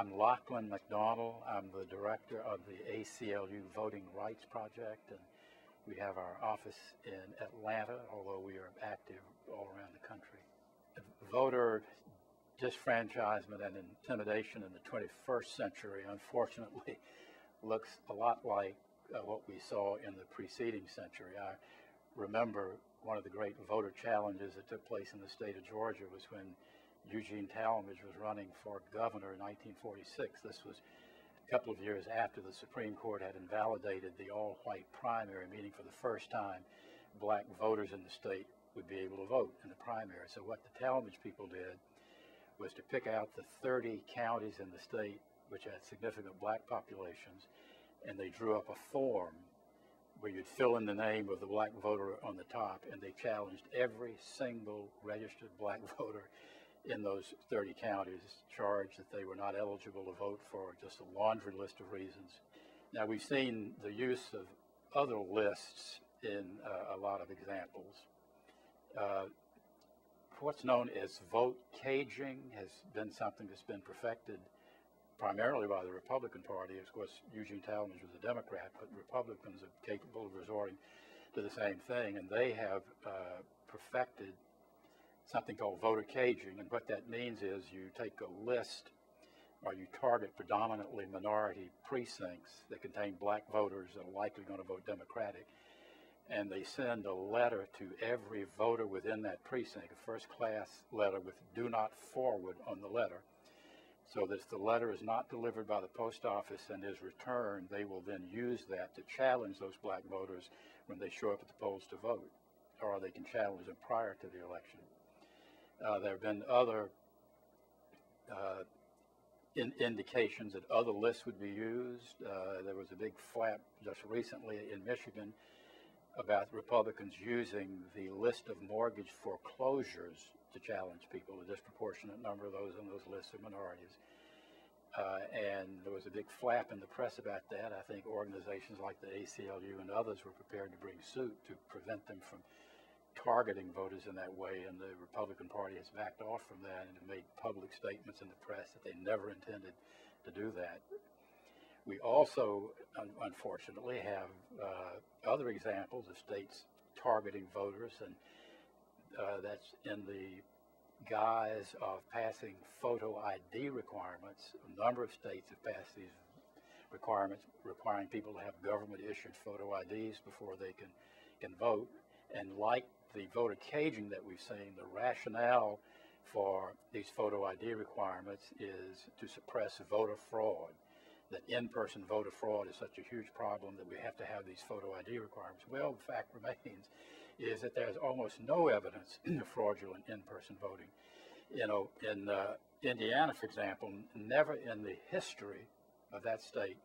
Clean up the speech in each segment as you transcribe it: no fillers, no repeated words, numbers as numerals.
I'm Lachlan McDonald. I'm the director of the ACLU Voting Rights Project, and we have our office in Atlanta, although we are active all around the country. Voter disfranchisement and intimidation in the 21st century, unfortunately, looks a lot like what we saw in the preceding century. I remember one of the great voter challenges that took place in the state of Georgia was when Eugene Talmadge was running for governor in 1946. This was a couple of years after the Supreme Court had invalidated the all-white primary, meaning for the first time black voters in the state would be able to vote in the primary. So what the Talmadge people did was to pick out the 30 counties in the state which had significant black populations, and they drew up a form where you'd fill in the name of the black voter on the top, and they challenged every single registered black voter in those 30 counties, charged that they were not eligible to vote for just a laundry list of reasons. Now, we've seen the use of other lists in a lot of examples. What's known as vote caging has been something that's been perfected primarily by the Republican Party. Of course, Eugene Talmadge was a Democrat, but Republicans are capable of resorting to the same thing, and they have perfected something called voter caging. And what that means is you take a list, or you target predominantly minority precincts that contain black voters that are likely going to vote Democratic, and they send a letter to every voter within that precinct, a first-class letter with "do not forward" on the letter, so that if the letter is not delivered by the post office and is returned, they will then use that to challenge those black voters when they show up at the polls to vote, or they can challenge them prior to the election. There have been other indications that other lists would be used. There was a big flap just recently in Michigan about Republicans using the list of mortgage foreclosures to challenge people. A disproportionate number of those on those lists are minorities. And there was a big flap in the press about that. I think organizations like the ACLU and others were prepared to bring suit to prevent them from targeting voters in that way, and the Republican Party has backed off from that and made public statements in the press that they never intended to do that. We also, unfortunately, have other examples of states targeting voters, and that's in the guise of passing photo ID requirements. A number of states have passed these requirements requiring people to have government-issued photo IDs before they can vote. And like the voter caging that we've seen, the rationale for these photo ID requirements is to suppress voter fraud. That in-person voter fraud is such a huge problem that we have to have these photo ID requirements. Well, the fact remains is that there's almost no evidence of fraudulent in-person voting. You know, in Indiana, for example, never in the history of that state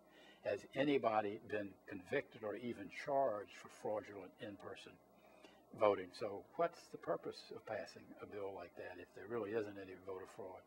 has anybody been convicted or even charged for fraudulent in-person voting. So what's the purpose of passing a bill like that if there really isn't any voter fraud?